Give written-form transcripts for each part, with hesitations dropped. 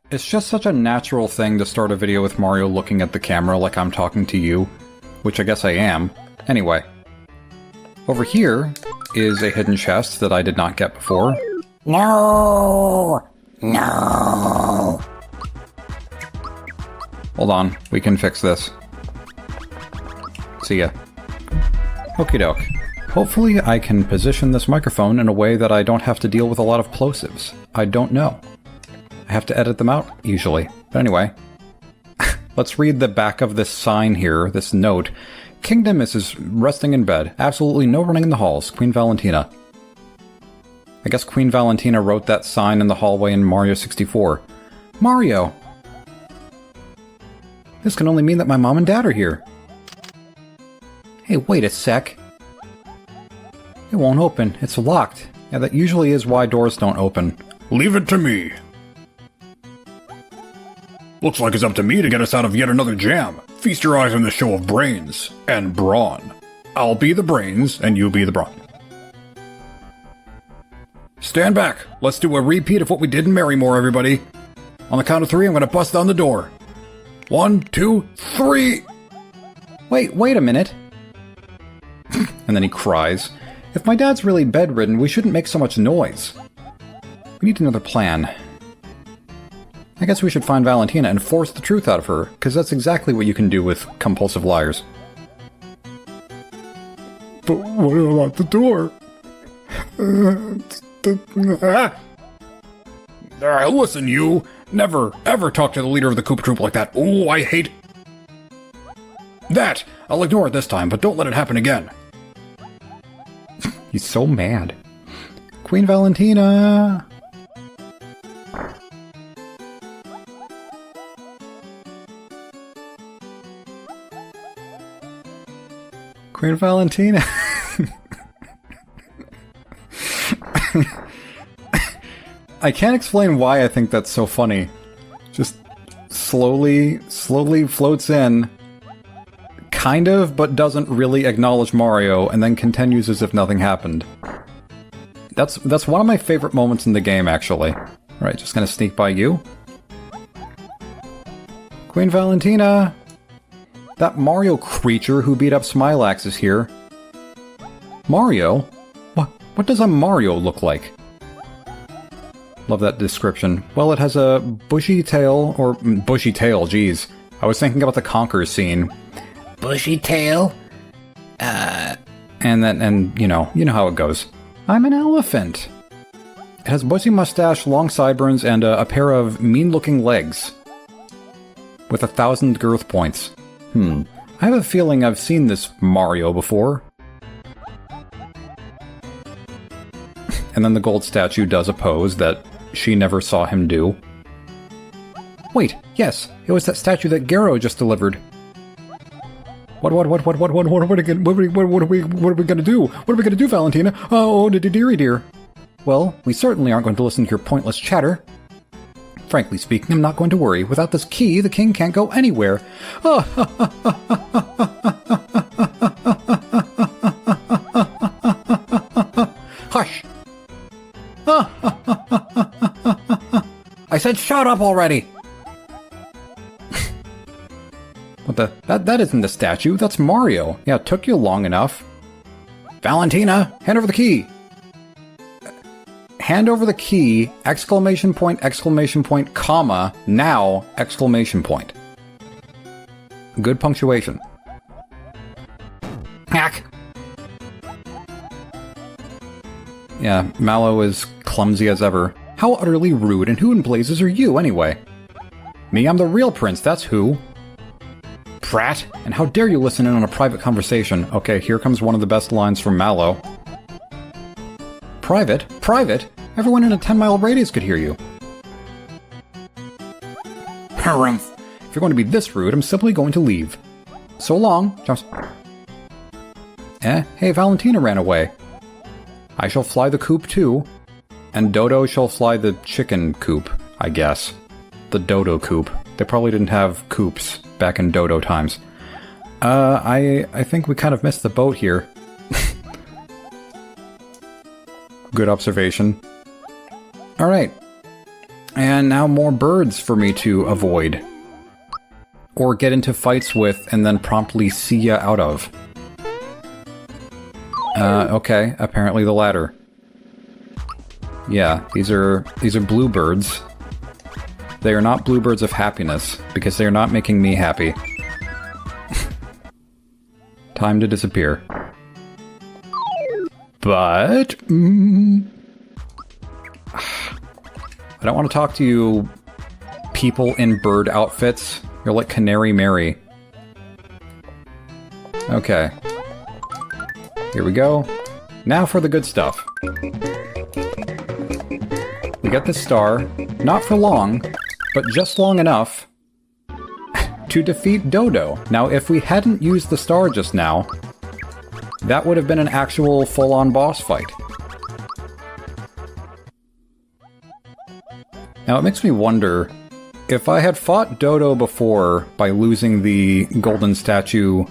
It's just such a natural thing to start a video with Mario looking at the camera like I'm talking to you, which I guess I am. Anyway. Over here is a hidden chest that I did not get before. No! No! Hold on, we can fix this. See ya. Okie doke. Hopefully I can position this microphone in a way that I don't have to deal with a lot of plosives. I don't know. I have to edit them out, usually. But anyway. Let's read the back of this sign here, this note. Kingdom is resting in bed. Absolutely no running in the halls. Queen Valentina. I guess Queen Valentina wrote that sign in the hallway in Mario 64. Mario! This can only mean that my mom and dad are here. Hey, wait a sec. It won't open. It's locked. Yeah, that usually is why doors don't open. Leave it to me. Looks like it's up to me to get us out of yet another jam. Feast your eyes on the show of brains and brawn. I'll be the brains and you be the brawn. Stand back. Let's do a repeat of what we did in Marrymore, everybody. On the count of 3, I'm gonna bust down the door. 1, 2, 3. Wait a minute. And then he cries. If my dad's really bedridden, we shouldn't make so much noise. We need another plan. I guess we should find Valentina and force the truth out of her, because that's exactly what you can do with compulsive liars. But what about the door? Listen, you! Never, ever talk to the leader of the Koopa Troop like that. Ooh, I hate that! I'll ignore it this time, but don't let it happen again. He's so mad. Queen Valentina! Queen Valentina! I can't explain why I think that's so funny. Just slowly floats in. Kind of, but doesn't really acknowledge Mario, and then continues as if nothing happened. That's one of my favorite moments in the game, actually. Alright, just gonna sneak by you. Queen Valentina! That Mario creature who beat up Smilax is here. Mario? What does a Mario look like? Love that description. Well, it has a bushy tail, or bushy tail, geez. I was thinking about the Conqueror scene. Bushy tail? And you know how it goes. I'm an elephant. It has bushy mustache, long sideburns, and a pair of mean-looking legs. With 1,000 girth points. I have a feeling I've seen this Mario before. And then the gold statue does a pose that she never saw him do. Wait, yes, it was that statue that Garo just delivered. What are we gonna do? What are we gonna do, Valentina? Oh, dearie dear. Well, we certainly aren't going to listen to your pointless chatter. Frankly speaking, I'm not going to worry. Without this key, the king can't go anywhere. Hush! I said shut up already! What the? That isn't the statue, that's Mario. Yeah, it took you long enough. Valentina, hand over the key! Hand over the key, exclamation point, comma, now, exclamation point. Good punctuation. Hack! Yeah, Mallow is clumsy as ever. How utterly rude, and who in blazes are you, anyway? Me, I'm the real prince, that's who. Prat, and how dare you listen in on a private conversation. Okay, here comes one of the best lines from Mallow. Private? Private? Everyone in a 10-mile radius could hear you. Harumph. If you're going to be this rude, I'm simply going to leave. So long, Jumps. Hey, Valentina ran away. I shall fly the coop too. And Dodo shall fly the chicken coop, I guess. The Dodo coop. They probably didn't have coops back in Dodo times. I think we kind of missed the boat here. Good observation. Alright. And now more birds for me to avoid. Or get into fights with and then promptly see ya out of. Okay, apparently the latter. Yeah, these are bluebirds. They are not bluebirds of happiness, because they are not making me happy. Time to disappear. But... I don't want to talk to you people in bird outfits. You're like Canary Mary. Okay. Here we go. Now for the good stuff. We get this star, not for long, but just long enough to defeat Dodo. Now, if we hadn't used the star just now, that would have been an actual full-on boss fight. Now, it makes me wonder, if I had fought Dodo before by losing the golden statue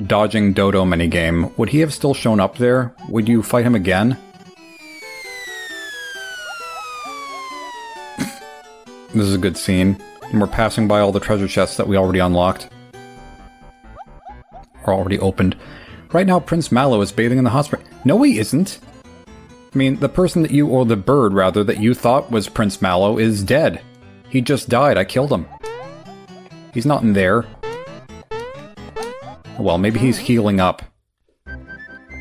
dodging Dodo minigame, would he have still shown up there? Would you fight him again? This is a good scene. And we're passing by all the treasure chests that we already unlocked. Or already opened. Right now, Prince Mallow is bathing in the hot spring. No, he isn't! I mean, the person that you, or the bird, rather, that you thought was Prince Mallow is dead. He just died. I killed him. He's not in there. Well, maybe he's healing up.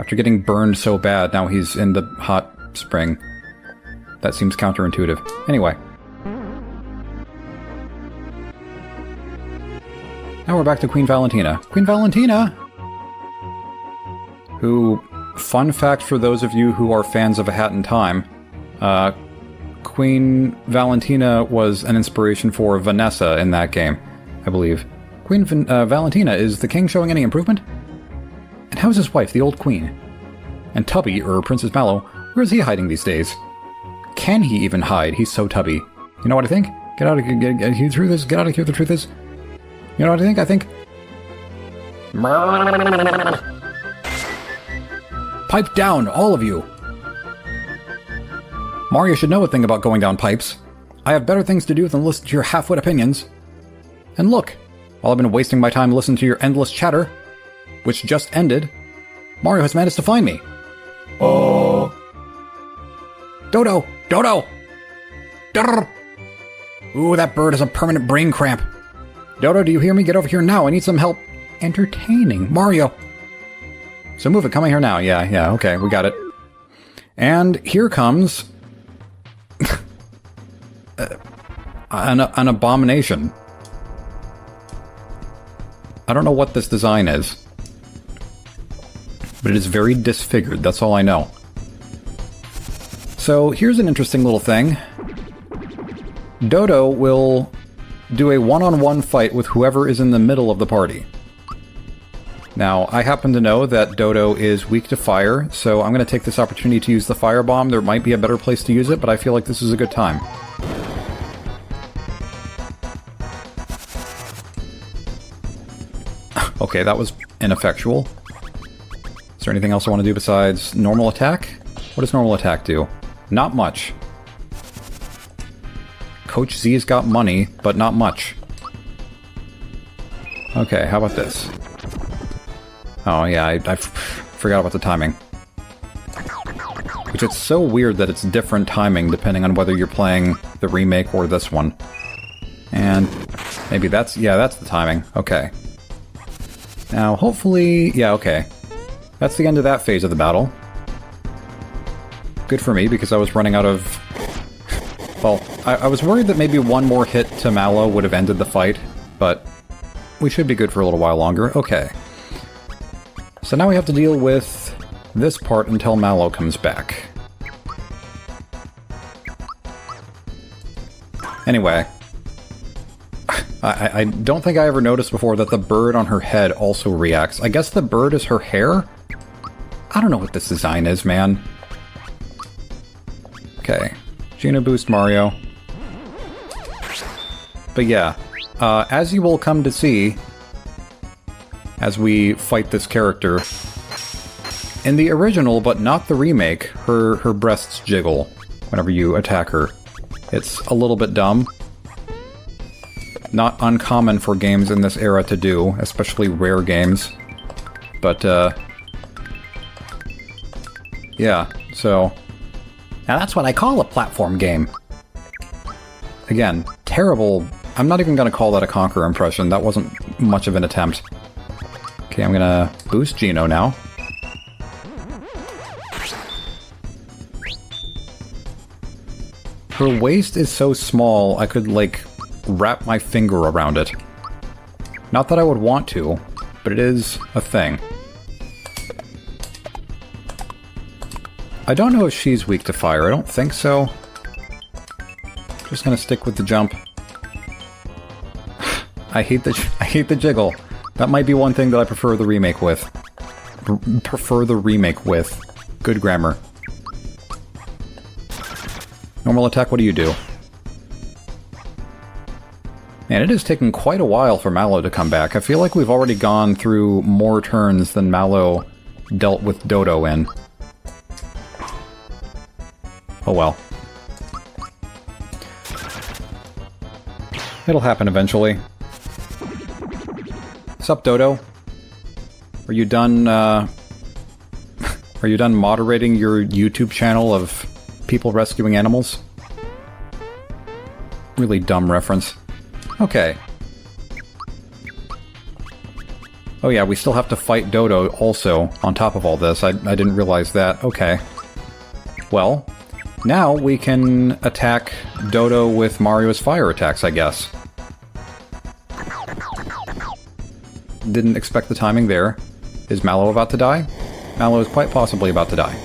After getting burned so bad, now he's in the hot spring. That seems counterintuitive. Anyway. Now we're back to Queen Valentina. Queen Valentina! Who, fun fact for those of you who are fans of A Hat in Time, Queen Valentina was an inspiration for Vanessa in that game, I believe. Queen Valentina, is the king showing any improvement? And how's his wife, the old queen? And Tubby, or Princess Mallow, where's he hiding these days? Can he even hide? He's so tubby. You know what I think? Get out of here, get here through this, get out of here, the truth is. You know what I think? I think... Pipe down, all of you! Mario should know a thing about going down pipes. I have better things to do than listen to your half-wit opinions. And look, while I've been wasting my time listening to your endless chatter, which just ended, Mario has managed to find me. Oh! Dodo! Dodo! Durr! Ooh, that bird has a permanent brain cramp. Dodo, do you hear me? Get over here now. I need some help entertaining Mario. So move it. Come here now. Yeah, okay. We got it. And here comes... an abomination. I don't know what this design is. But it is very disfigured. That's all I know. So here's an interesting little thing. Dodo will... do a one-on-one fight with whoever is in the middle of the party. Now, I happen to know that Dodo is weak to fire, so I'm going to take this opportunity to use the firebomb. There might be a better place to use it, but I feel like this is a good time. Okay, that was ineffectual. Is there anything else I want to do besides normal attack? What does normal attack do? Not much. Coach Z's got money, but not much. Okay, how about this? Oh yeah, I forgot about the timing. Which it's so weird that it's different timing depending on whether you're playing the remake or this one. And maybe that's the timing. Okay. Now, hopefully... yeah, okay. That's the end of that phase of the battle. Good for me, because I was running out of... well, I was worried that maybe one more hit to Mallow would have ended the fight, but we should be good for a little while longer. Okay. So now we have to deal with this part until Mallow comes back. Anyway. I don't think I ever noticed before that the bird on her head also reacts. I guess the bird is her hair? I don't know what this design is, man. Okay. Geno Boost Mario. But yeah, as you will come to see, as we fight this character, in the original, but not the remake, her breasts jiggle whenever you attack her. It's a little bit dumb. Not uncommon for games in this era to do, especially rare games. But, yeah, so... Now that's what I call a platform game. Again, terrible... I'm not even going to call that a Conqueror impression. That wasn't much of an attempt. Okay, I'm going to boost Geno now. Her waist is so small, I could, like, wrap my finger around it. Not that I would want to, but it is a thing. I don't know if she's weak to fire. I don't think so. Just gonna stick with the jump. I hate the jiggle. That might be one thing that I prefer the remake with. Good grammar. Normal attack, what do you do? Man, it is taking quite a while for Mallow to come back. I feel like we've already gone through more turns than Mallow dealt with Dodo in. Oh well. It'll happen eventually. Sup, Dodo? Are you done, are you done moderating your YouTube channel of people rescuing animals? Really dumb reference. Okay. Oh yeah, we still have to fight Dodo also, on top of all this. I didn't realize that. Okay. Well, now we can attack Dodo with Mario's fire attacks, I guess. Didn't expect the timing there. Is Mallow about to die? Mallow is quite possibly about to die.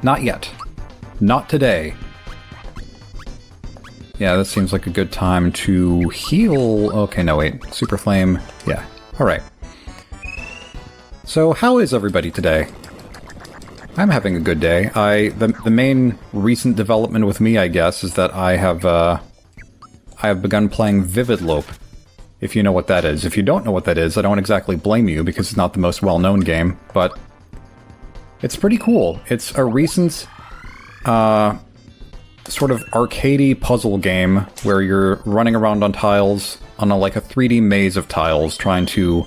Not yet. Not today. Yeah, that seems like a good time to heal... Okay, no, wait. Super Flame. Yeah. Alright. So, how is everybody today? I'm having a good day. The main recent development with me, I guess, is that I have begun playing Vivid Lope. If you know what that is. If you don't know what that is, I don't exactly blame you, because it's not the most well-known game, but... It's pretty cool. It's a recent, sort of arcadey puzzle game where you're running around on tiles, on like a 3D maze of tiles, trying to...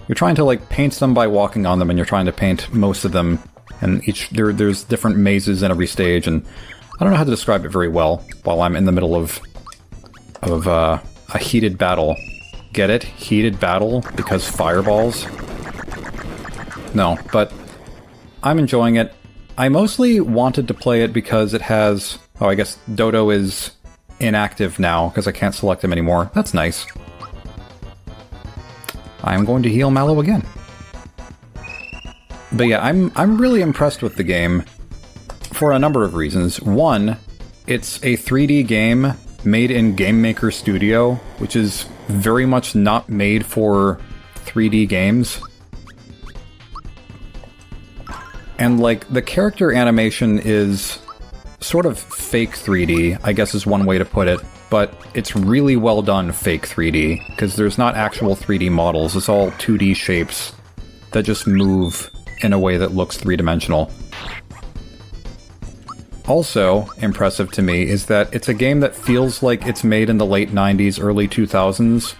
You're trying to, like, paint them by walking on them, and you're trying to paint most of them, and there's different mazes in every stage, and I don't know how to describe it very well while I'm in the middle of a heated battle. Get it? Heated battle? Because fireballs? No, but I'm enjoying it. I mostly wanted to play it because it has... Oh, I guess Dodo is inactive now, because I can't select him anymore. That's nice. I'm going to heal Mallow again. But yeah, I'm really impressed with the game for a number of reasons. One, it's a 3D game made in Game Maker Studio, which is very much not made for 3D games. And, like, the character animation is sort of fake 3D, I guess is one way to put it, but it's really well done fake 3D, because there's not actual 3D models, it's all 2D shapes that just move in a way that looks three-dimensional. Also impressive to me is that it's a game that feels like it's made in the late 90s, early 2000s,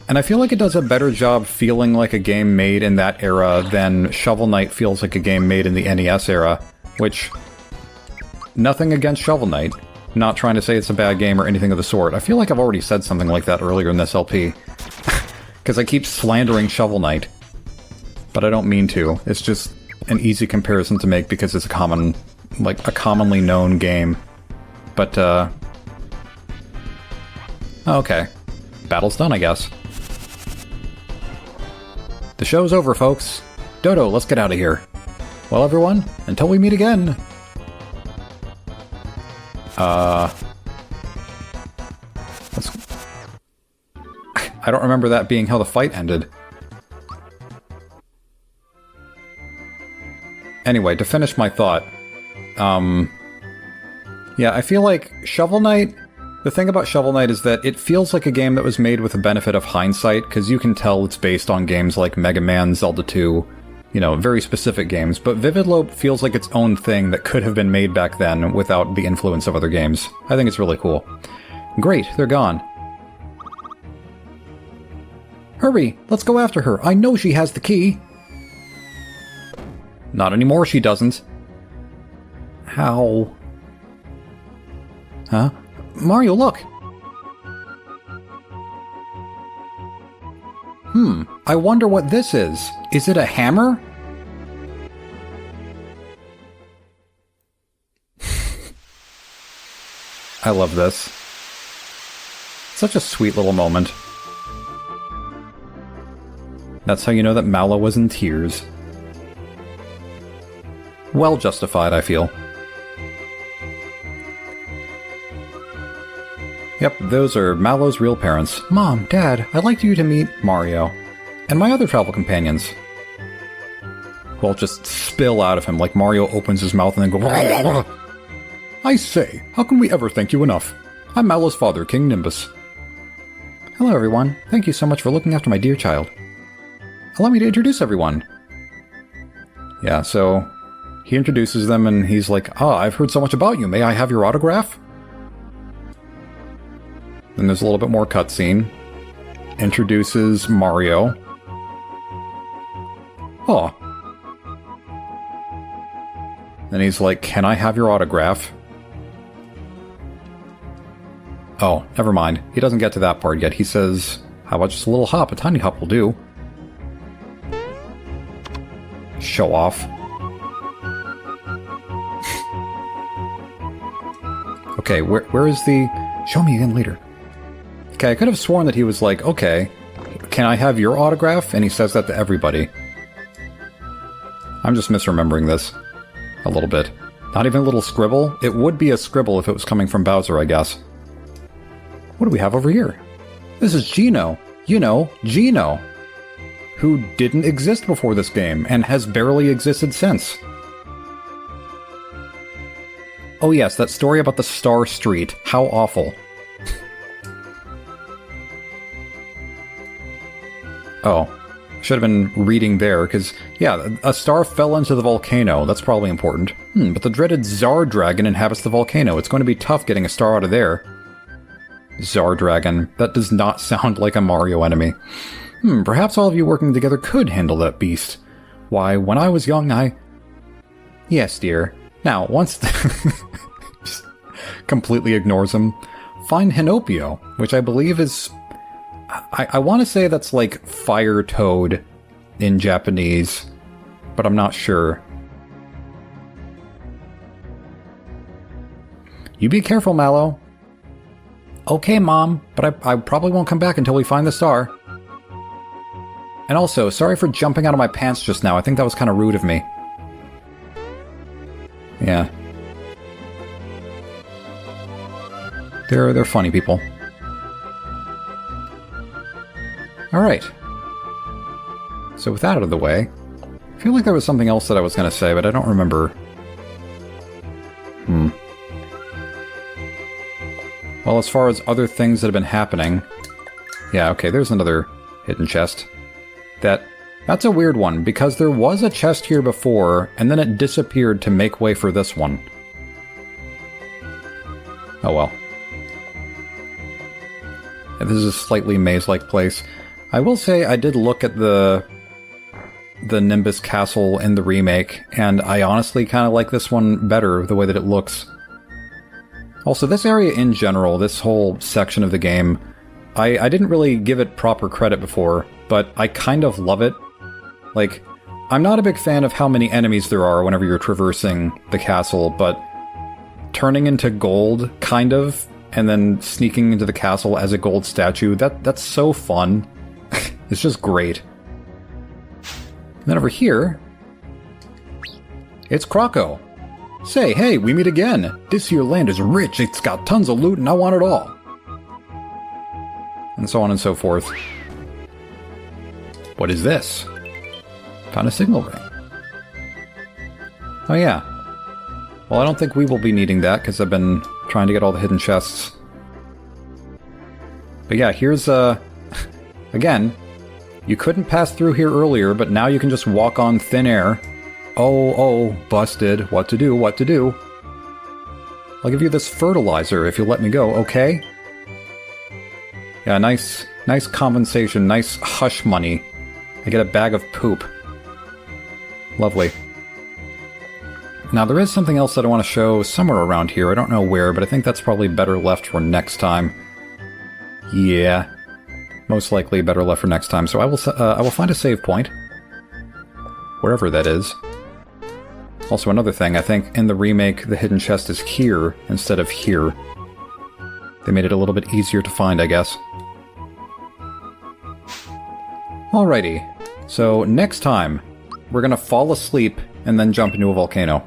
and I feel like it does a better job feeling like a game made in that era than Shovel Knight feels like a game made in the NES era, which... Nothing against Shovel Knight. Not trying to say it's a bad game or anything of the sort. I feel like I've already said something like that earlier in this LP. Because I keep slandering Shovel Knight. But I don't mean to. It's just an easy comparison to make because it's a commonly known game. But, okay. Battle's done, I guess. The show's over, folks. Dodo, let's get out of here. Well, everyone, until we meet again. I don't remember that being how the fight ended. Anyway, to finish my thought, yeah, I feel like Shovel Knight, the thing about Shovel Knight is that it feels like a game that was made with the benefit of hindsight, because you can tell it's based on games like Mega Man, Zelda 2, very specific games, but Vivid Loop feels like its own thing that could have been made back then without the influence of other games. I think it's really cool. Great, they're gone. Hurry, let's go after her. I know she has the key. Not anymore, she doesn't. How? Huh? Mario, look! I wonder what this is. Is it a hammer? I love this. Such a sweet little moment. That's how you know that Mallow was in tears. Well justified, I feel. Yep, those are Mallow's real parents. Mom, Dad, I'd like you to meet Mario. And my other travel companions. Who all just spill out of him like Mario opens his mouth and then go... I say, how can we ever thank you enough? I'm Mallow's father, King Nimbus. Hello everyone. Thank you so much for looking after my dear child. Allow me to introduce everyone. Yeah, so... he introduces them and he's like, I've heard so much about you. May I have your autograph? Then there's a little bit more cutscene. Introduces Mario. Oh. Then he's like, can I have your autograph? Oh, never mind. He doesn't get to that part yet. He says, how about just a little hop? A tiny hop will do. Show off. Okay, where is the... Show me again later. Okay, I could have sworn that he was like, okay, can I have your autograph? And he says that to everybody. I'm just misremembering this. A little bit. Not even a little scribble? It would be a scribble if it was coming from Bowser, I guess. What do we have over here? This is Geno. You know, Geno. Who didn't exist before this game, and has barely existed since. Oh yes, that story about the Star Street. How awful. Oh, should have been reading there, because, yeah, a star fell into the volcano. That's probably important. But the dreaded Zar Dragon inhabits the volcano. It's going to be tough getting a star out of there. Zar Dragon. That does not sound like a Mario enemy. Perhaps all of you working together could handle that beast. Why, when I was young, Yes, dear. Now, once... Just completely ignores him. Find Hinopio, which I believe is... I want to say that's like Fire Toad in Japanese, but I'm not sure. You be careful, Mallow. Okay, Mom, but I probably won't come back until we find the star. And also, sorry for jumping out of my pants just now. I think that was kind of rude of me. Yeah. They're funny people. Alright. So with that out of the way, I feel like there was something else that I was going to say, but I don't remember. Well, as far as other things that have been happening... Yeah, okay, there's another hidden chest. That's a weird one, because there was a chest here before, and then it disappeared to make way for this one. Oh well. This is a slightly maze-like place. I will say I did look at the Nimbus Castle in the remake, and I honestly kind of like this one better, the way that it looks. Also, this area in general, this whole section of the game, I didn't really give it proper credit before, but I kind of love it. Like, I'm not a big fan of how many enemies there are whenever you're traversing the castle, but turning into gold, kind of, and then sneaking into the castle as a gold statue, that's so fun. It's just great. And then over here, it's Croco. Say, hey, we meet again. This here land is rich, it's got tons of loot, and I want it all. And so on and so forth. What is this? Found a signal ring. Oh yeah. Well, I don't think we will be needing that, because I've been trying to get all the hidden chests. But yeah, here's, again, You couldn't pass through here earlier, but now you can just walk on thin air. Oh, busted. What to do, what to do? I'll give you this fertilizer if you let me go, okay? Yeah, nice compensation, nice hush money. I get a bag of poop. Lovely. Now, there is something else that I want to show somewhere around here. I don't know where, but I think that's probably better left for next time. Yeah. Most likely better left for next time. So I will find a save point. Wherever that is. Also, another thing, I think in the remake, the hidden chest is here instead of here. They made it a little bit easier to find, I guess. Alrighty. So, next time, we're gonna fall asleep and then jump into a volcano.